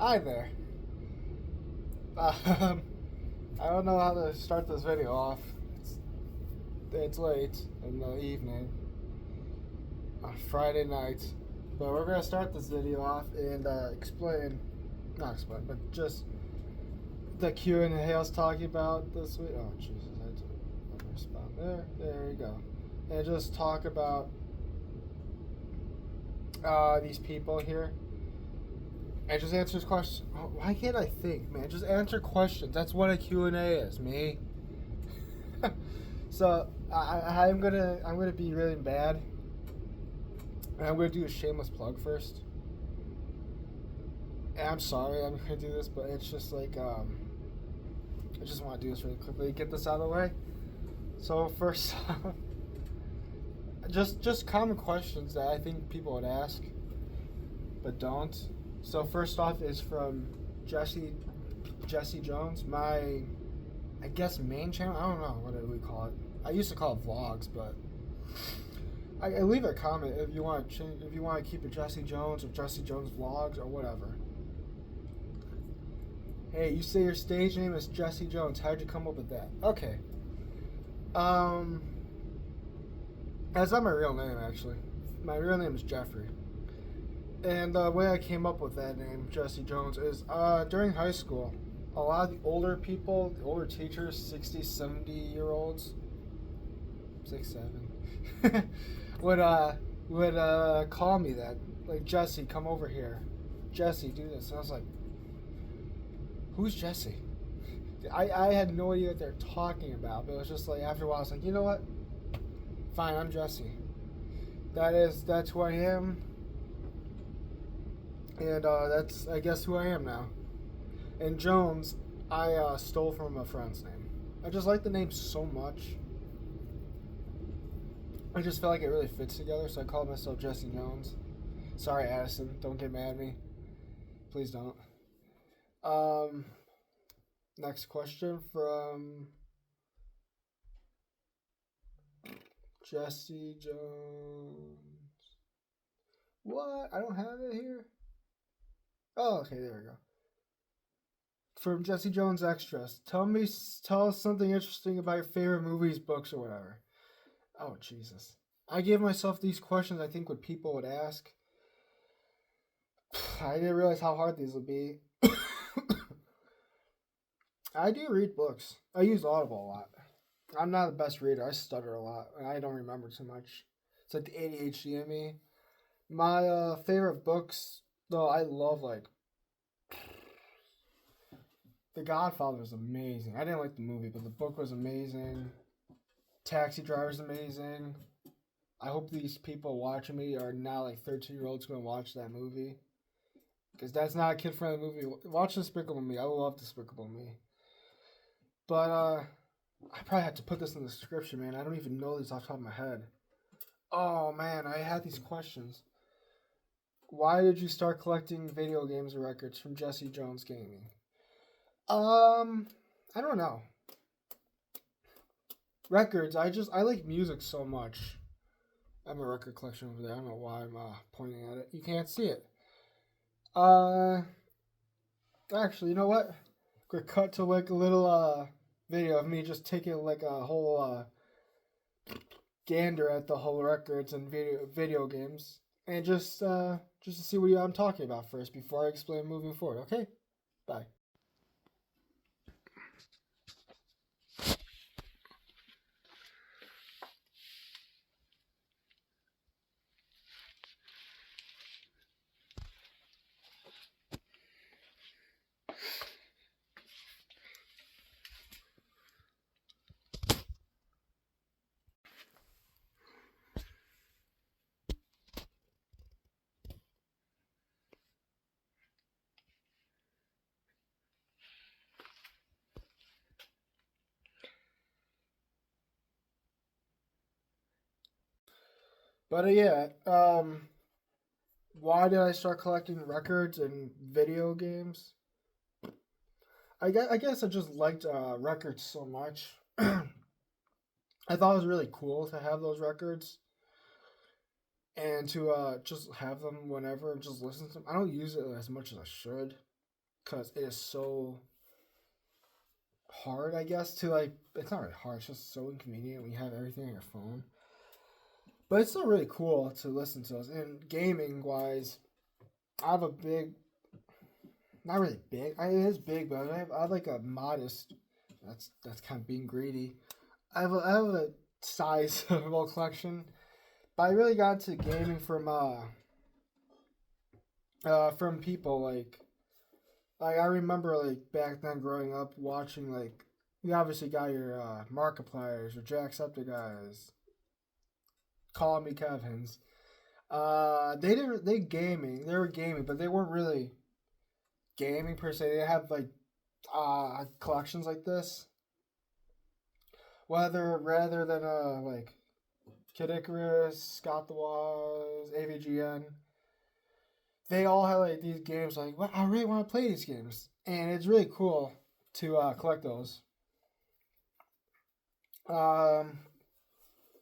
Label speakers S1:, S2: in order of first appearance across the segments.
S1: Hi there. Um, I don't know how to start this video off. It's, it's late in the evening on Friday night, but we're gonna start this video off and not explain, but just the Q&A I was talking about this week. Oh Jesus, I had to respond there. There we go. And just talk about these people here. And just answers questions. Oh, why can't I think, man? Just answer questions. That's what a Q&A is, me. So I'm gonna be really bad. And I'm gonna do a shameless plug first. And I'm sorry I'm gonna do this, but it's just like I just want to do this really quickly, get this out of the way. So first, just common questions that I think people would ask, but don't. So first off is from Jesse Jones, my I guess main channel. I don't know what do we call it. I used to call it vlogs, but I leave a comment if you want to change, if you want to keep it Jesse Jones or Jesse Jones vlogs or whatever. Hey, you say your stage name is Jesse Jones. How'd you come up with that? Okay. That's not my real name actually. My real name is Jeffrey. And the way I came up with that name, Jesse Jones, is during high school, a lot of the older people, the older teachers, 60, 70-year-olds, 6, 7, would call me that. Like, Jesse, come over here. Jesse, do this. And I was like, who's Jesse? I had no idea what they're talking about, but it was just like, after a while, I was like, you know what? Fine, I'm Jesse. That's who I am. And that's, I guess, who I am now. And Jones, I stole from a friend's name. I just like the name so much. I just felt like it really fits together, so I called myself Jesse Jones. Sorry, Addison, don't get mad at me. Please don't. Next question from Jesse Jones. What? I don't have it here. Oh, okay, there we go. From Jesse Jones Extras. Tell us something interesting about your favorite movies, books, or whatever. Oh, Jesus. I gave myself these questions I think what people would ask. I didn't realize how hard these would be. I do read books. I use Audible a lot. I'm not the best reader. I stutter a lot. And I don't remember too much. It's like the ADHD in me. My favorite books, though, I love, like, The Godfather was amazing. I didn't like the movie, but the book was amazing. Taxi Driver's amazing. I hope these people watching me are not like 13-year-olds going to watch that movie. Because that's not a kid-friendly movie. Watch Despicable Me. I love Despicable Me. But, I probably had to put this in the description, man. I don't even know these off the top of my head. Oh, man, I had these questions. Why did you start collecting video games and records from Jesse Jones Gaming? I don't know. Records, I like music so much. I have a record collection over there. I don't know why I'm pointing at it. You can't see it. Actually, you know what? We're cut to like a little video of me just taking like a whole gander at the whole records and video games, and just to see what I'm talking about first before I explain moving forward. Okay, bye. But yeah, why did I start collecting records and video games? I guess I just liked records so much. I thought it was really cool to have those records and to just have them whenever and just listen to them. I don't use it as much as I should. because it is so hard, I guess, to like. It's not really hard. It's just so inconvenient when you have everything on your phone. But it's still really cool to listen to those. And gaming wise, I have a big, not really big. It is big, but I have like a modest. That's kind of being greedy. I have a sizable collection, but I really got into gaming from people like I remember like back then growing up watching like you obviously got your Markipliers, your Jacksepticeye's, Call Me Kevin's. They were gaming, but they weren't really gaming per se. They have like collections like this, whether rather than like Kid Icarus, Scott the Woz, AVGN. They all have like these games. Like, well, I really want to play these games, and it's really cool to collect those. Um,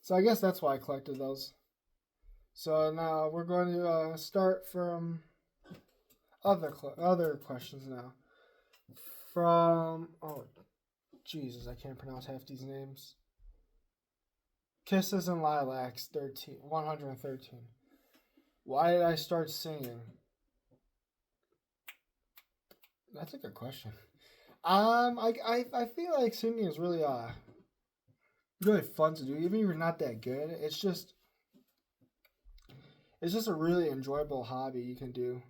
S1: so I guess that's why I collected those. So now we're going to start from other questions now. From Jesus, I can't pronounce half these names. Kisses and Lilacs 113. Why did I start singing? That's a good question. I feel like singing is really fun to do. Even if you're not that good, it's just a really enjoyable hobby you can do.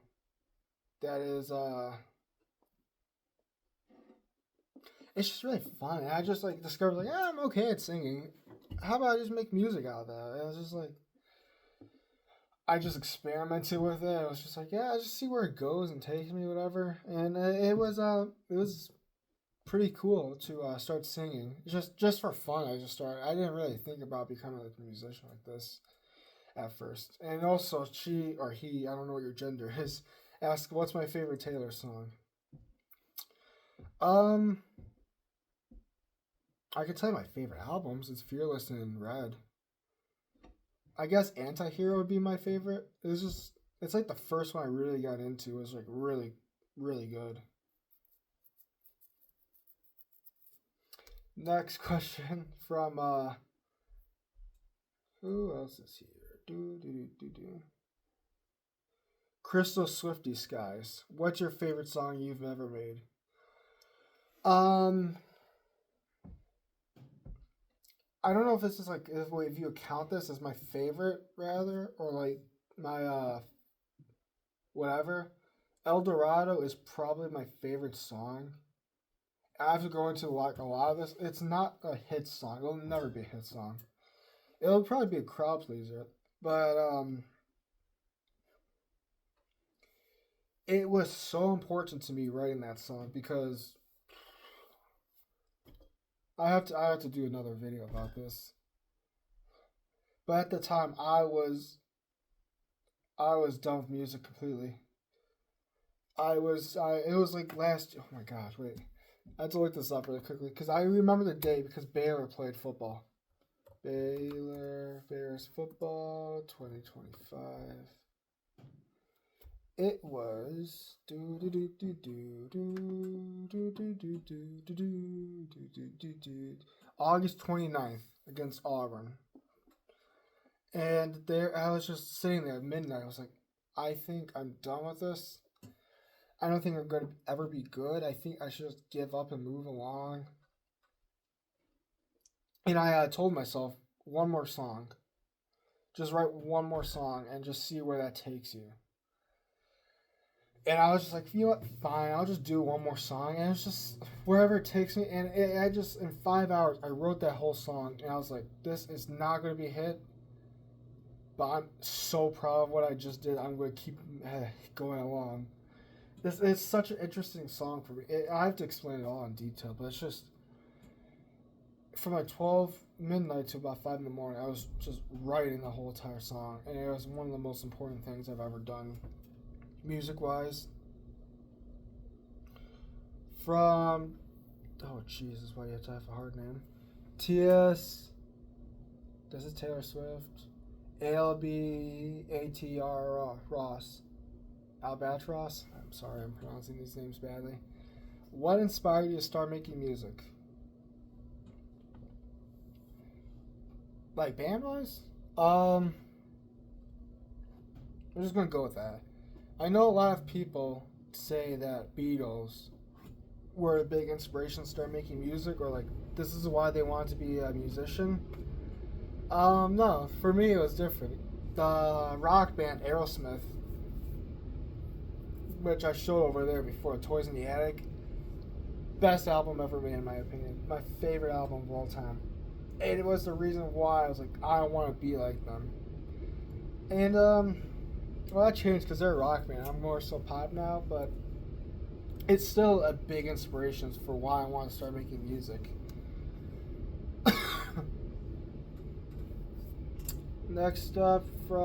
S1: That is it's just really fun. And I just like discovered like, yeah, I'm okay at singing. How about I just make music out of that? And it was just like I just experimented with it. I was just like, yeah, I just see where it goes and takes me, whatever. And it was pretty cool to start singing just for fun. I just started. I didn't really think about becoming like a musician like this at first. And also, she or he, I don't know what your gender is, asked, "What's my favorite Taylor song?" Um, I could tell you my favorite albums. It's Fearless and Red. I guess Antihero would be my favorite. It's like the first one I really got into. It was like really, really good. Next question from who else is here? Do. Crystal Swifty Skies. What's your favorite song you've ever made? Um, I don't know if this is like if you count this as my favorite rather or like my whatever. El Dorado is probably my favorite song. I have to go into like a lot of this. It's not a hit song. It'll never be a hit song. It'll probably be a crowd pleaser. But it was so important to me writing that song because I have to do another video about this. But at the time I was done with music completely. It was like last oh my gosh, wait. I have to look this up really quickly because I remember the day because Baylor played football. Baylor Bears football 2025. It was August 29th against Auburn. And there I was just sitting there at midnight. I was like, I think I'm done with this. I don't think I'm going to ever be good. I think I should just give up and move along. And I told myself, one more song. Just write one more song and just see where that takes you. And I was just like, you know what? Fine, I'll just do one more song. And it's just wherever it takes me. And I just, in 5 hours, I wrote that whole song. And I was like, this is not going to be a hit. But I'm so proud of what I just did. I'm going to keep going along. It's such an interesting song for me. I have to explain it all in detail. But it's just, from like 12 midnight to about 5 in the morning, I was just writing the whole entire song. And it was one of the most important things I've ever done. Music wise, from Jesus, why do you have to have a hard name? TS, this is Taylor Swift. ALB ATR Ross. Albatross. I'm sorry, I'm pronouncing these names badly. What inspired you to start making music? Like band wise? I'm just gonna go with that. I know a lot of people say that Beatles were a big inspiration to start making music, or like this is why they wanted to be a musician. No, for me it was different. The rock band Aerosmith, which I showed over there before, Toys in the Attic, best album ever made in my opinion. My favorite album of all time. And it was the reason why I was like, I want to be like them. And well, that changed because they're a rock band. I'm more so pop now, but it's still a big inspiration for why I want to start making music. Next up from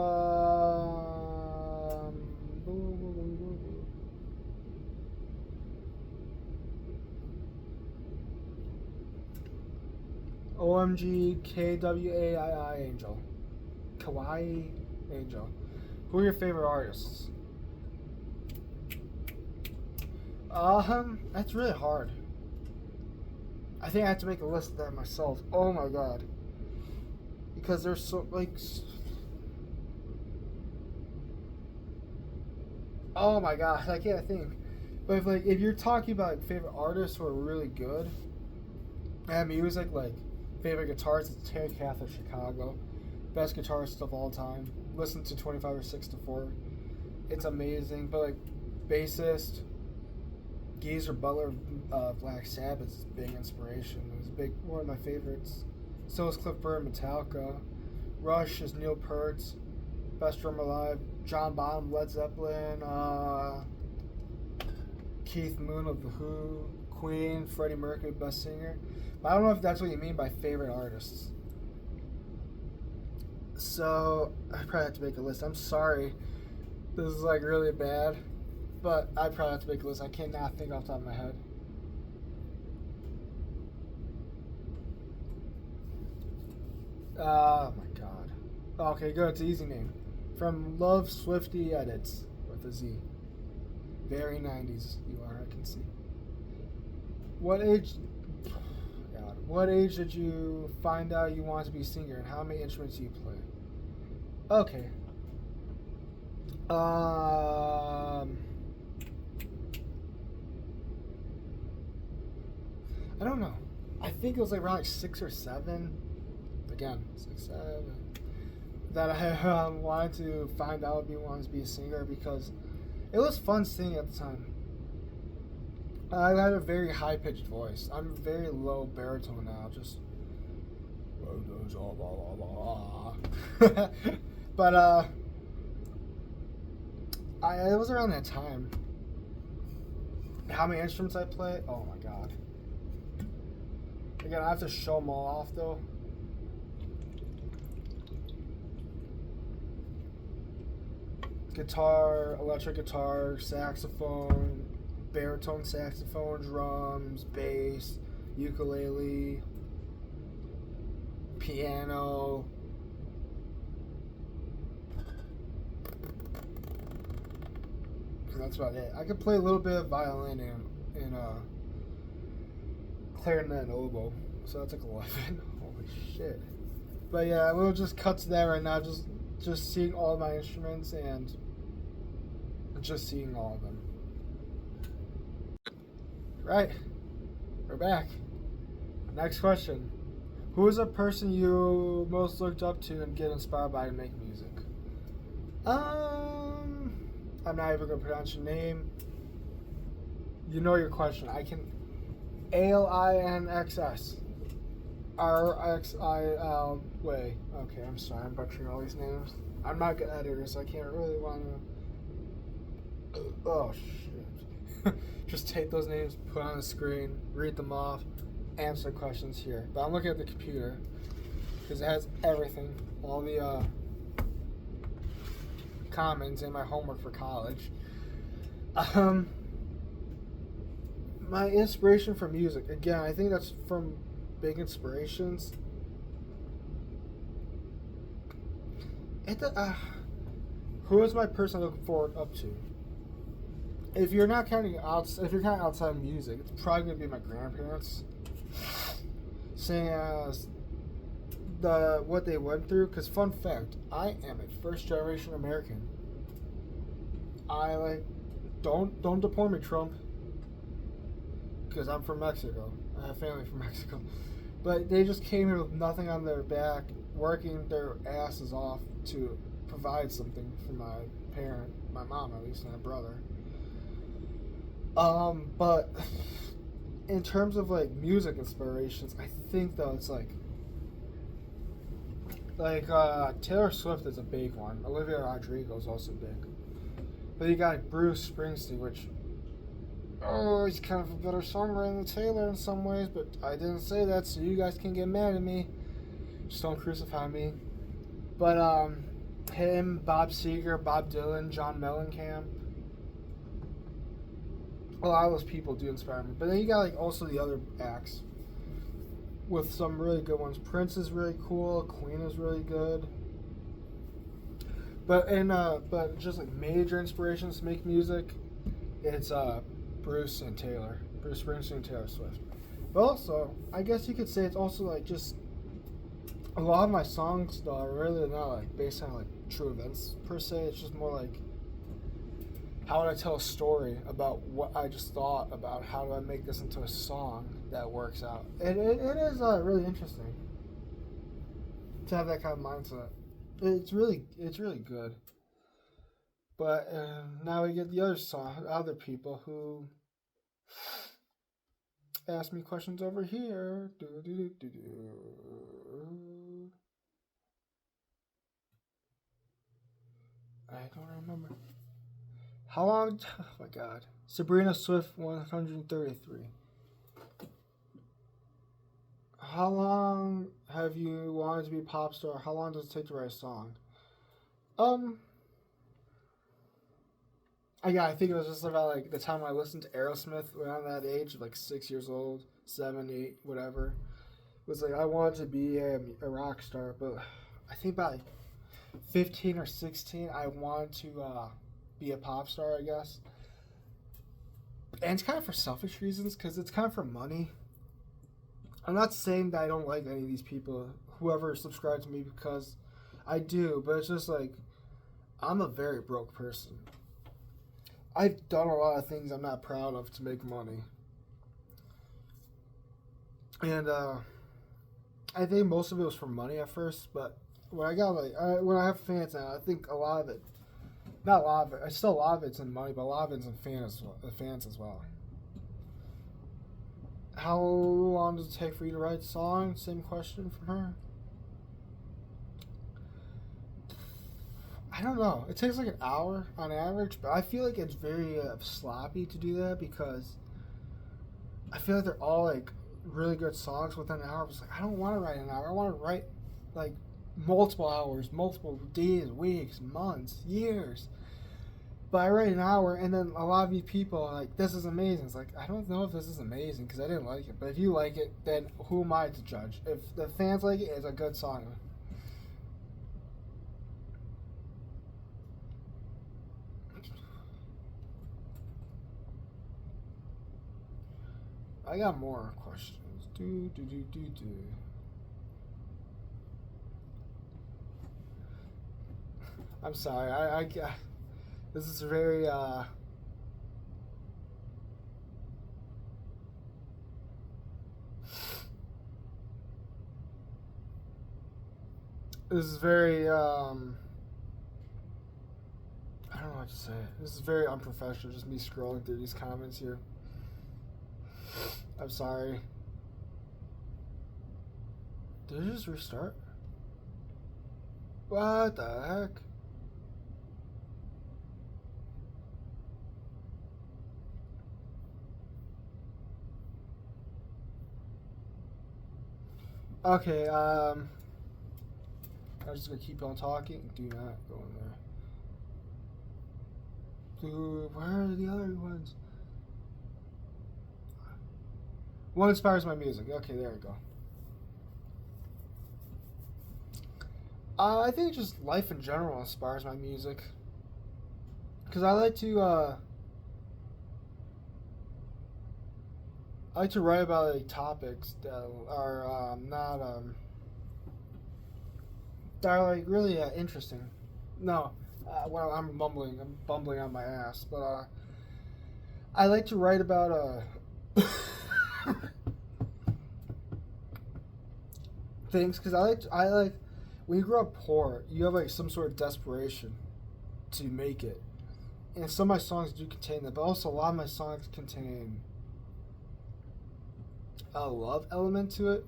S1: OMG KWAII Angel. Kawaii Angel. Who are your favorite artists? That's really hard. I think I have to make a list of that myself. Oh my god. Because there's so, like... Oh my god, I can't think. But if you're talking about like, favorite artists who are really good at music, like favorite guitarist, it's Terry Kath of Chicago. Best guitarist of all time. Listen to 25 or 6 to 4. It's amazing. But like bassist, Geezer Butler of Black Sabbath is a big inspiration. It was one of my favorites. So is Cliff Burton, Metallica. Rush is Neil Peart, best drummer alive. John Bonham, Led Zeppelin. Keith Moon of The Who. Queen, Freddie Mercury, best singer. But I don't know if that's what you mean by favorite artists. So, I probably have to make a list. I'm sorry. This is like really bad. But I probably have to make a list. I cannot think off the top of my head. Oh my god. Okay, good. It's an easy name. From Love Swifty Edits with a Z. Very 90s you are, I can see. What age did you find out you wanted to be a singer, and how many instruments do you play? Okay. I don't know. I think it was like around like 6 or 7. Again, 6, 7. That I wanted to find out if you wanted to be a singer, because it was fun singing at the time. I had a very high-pitched voice. I'm very low baritone now, just... But, it was around that time. How many instruments I play? Oh my god. Again, I have to show them all off, though. Guitar, electric guitar, saxophone, baritone saxophone, drums, bass, ukulele, piano. That's about it. I could play a little bit of violin and clarinet and oboe, so that's like 11. Holy shit! But yeah, we'll just cut to that right now. Just seeing all of my instruments and just seeing all of them. Right, we're back. Next question: who is a person you most looked up to and get inspired by to make music? I'm not even gonna pronounce your name. You know your question. I can. ALINXS. RXIL. Wait. Okay, I'm sorry. I'm butchering all these names. I'm not good editor, so I can't really want to. Oh shit. Just take those names, put on the screen, read them off, answer questions here. But I'm looking at the computer because it has everything, all the comments and my homework for college. My inspiration for music, again, I think that's from big inspirations. Who is my person I look forward up to? if you're not counting if you're counting outside music, it's probably gonna be my grandparents, seeing as the what they went through. Because fun fact, I am a first generation American. I like don't deport me, Trump, because I'm from Mexico. I have family from Mexico, but they just came here with nothing on their back, working their asses off to provide something for my parent, my mom at least, and my brother. But in terms of like music inspirations, I think though it's like Taylor Swift is a big one. Olivia Rodrigo is also big. But you got Bruce Springsteen, which he's kind of a better songwriter than Taylor in some ways, but I didn't say that, so you guys can get mad at me. Just don't crucify me. But him, Bob Seger, Bob Dylan, John Mellencamp, a lot of those people do inspire me. But then you got like also the other acts with some really good ones. Prince is really cool. Queen is really good. But just like major inspirations to make music, it's Bruce and Taylor, Bruce Springsteen and Taylor Swift. But also, I guess you could say it's also like just a lot of my songs though are really not like based on like true events per se. It's just more like how would I tell a story about what I just thought about? How do I make this into a song that works out? It is really interesting to have that kind of mindset. It's really good. But now we get the other people who ask me questions over here. I don't remember. How long? Oh my god. Sabrina Swift 133. How long have you wanted to be a pop star? How long does it take to write a song? I think it was just about like the time I listened to Aerosmith when I'm that age, like 6 years old, 7, 8, whatever. It was like I wanted to be a rock star, but I think about like 15 or 16, I wanted to be a pop star, I guess. And it's kind of for selfish reasons, because it's kind of for money. I'm not saying that I don't like any of these people, whoever subscribes to me, because I do, but it's just like, I'm a very broke person. I've done a lot of things I'm not proud of to make money. And I think most of it was for money at first, but when I have fans now, I think a lot of it, not a lot of it, still a lot of it's in money, but a lot of it's in fans as well. How long does it take for you to write a song? Same question from her. I don't know. It takes like an hour on average, but I feel like it's very sloppy to do that because I feel like they're all like really good songs within an hour. It's like I don't want to write an hour. I want to write like multiple hours, multiple days, weeks, months, years. But I write an hour, and then a lot of you people are like, this is amazing. It's like, I don't know if this is amazing because I didn't like it. But if you like it, then who am I to judge? If the fans like it, it's a good song. I got more questions. Do. I'm sorry. I this is very this is very I don't know what to say. This is very unprofessional, just me scrolling through these comments here. I'm sorry. Did it just restart? What the heck? Okay, I'm just gonna keep on talking. Do not go in there. Dude, where are the other ones? What inspires my music? Okay, there we go. I think just life in general inspires my music. Because I like to, I like to write about like topics that are not that are like really interesting. No, well I'm bumbling on my ass, but I like to write about things because I like when you grow up poor, you have like some sort of desperation to make it, and some of my songs do contain that, but also a lot of my songs contain a love element to it.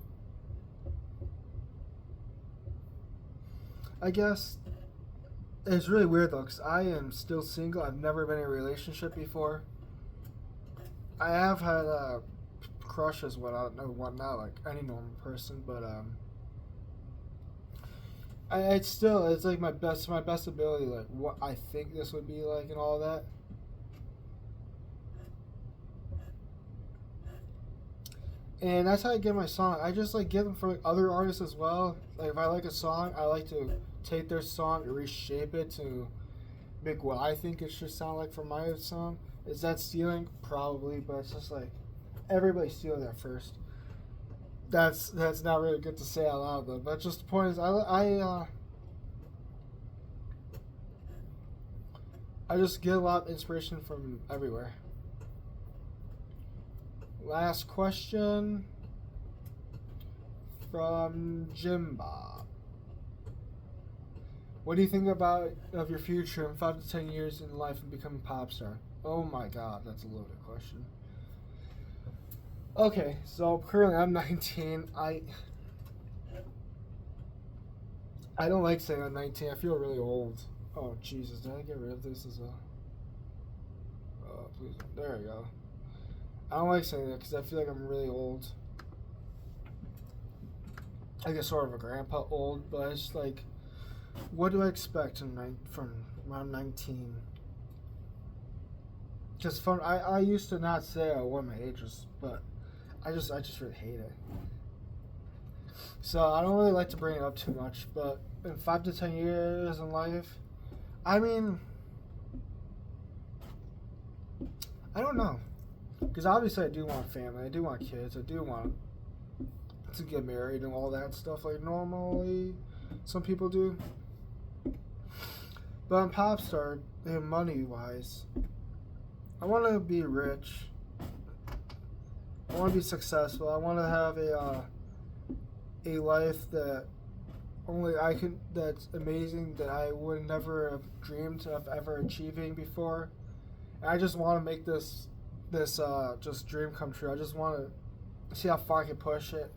S1: I guess it's really weird though, because I am still single. I've never been in a relationship before. I have had crushes, whatnot, like any normal person, but it's still it's like my best ability, like what I think this would be like and all that. And that's how I get my song. I just like get them for like other artists as well. Like if I like a song, I like to take their song and reshape it to make what I think it should sound like for my song. Is that stealing? Probably, but it's just like everybody steals that first. That's not really good to say out loud though. But just the point is, I just get a lot of inspiration from everywhere. Last question from Jimba. What do you think of your future in 5 to 10 years in life and becoming a pop star? Oh my God, that's a loaded question. Okay, so currently I'm 19. I don't like saying I'm 19. I feel really old. Oh Jesus, did I get rid of this as well? Oh please, there we go. I don't like saying that because I feel like I'm really old. I guess sort of a grandpa old, but it's like, what do I expect from when I'm 19? Because I used to not say what my age was, but I just really hate it. So I don't really like to bring it up too much, but in 5 to 10 years in life, I mean, I don't know. Because obviously I do want family, I do want kids, I do want to get married and all that stuff like normally some people do. But I'm pop star, and money wise, I want to be rich. I want to be successful. I want to have a life that only I can. That's amazing that I would never have dreamed of ever achieving before. And I just want to make this just dream come true. I just want to see how far I can push it,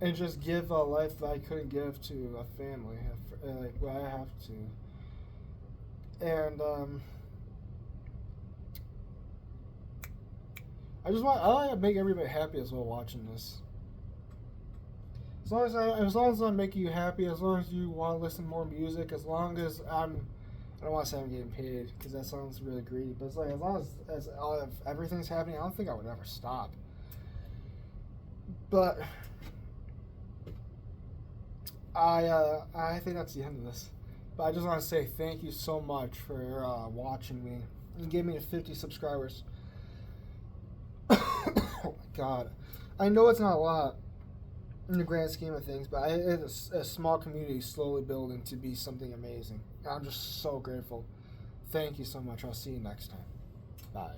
S1: and just give a life that I couldn't give to a family, like what I have to. And I want to make everybody happy as well watching this. As long as I'm making you happy, as long as you want to listen to more music, as long as I don't want to say I'm getting paid because that sounds really greedy, but it's like as long as everything's happening, I don't think I would ever stop. But I think that's the end of this. But I just want to say thank you so much for watching me and giving me 50 subscribers. Oh my God, I know it's not a lot in the grand scheme of things, but it's a small community slowly building to be something amazing. I'm just so grateful. Thank you so much. I'll see you next time. Bye.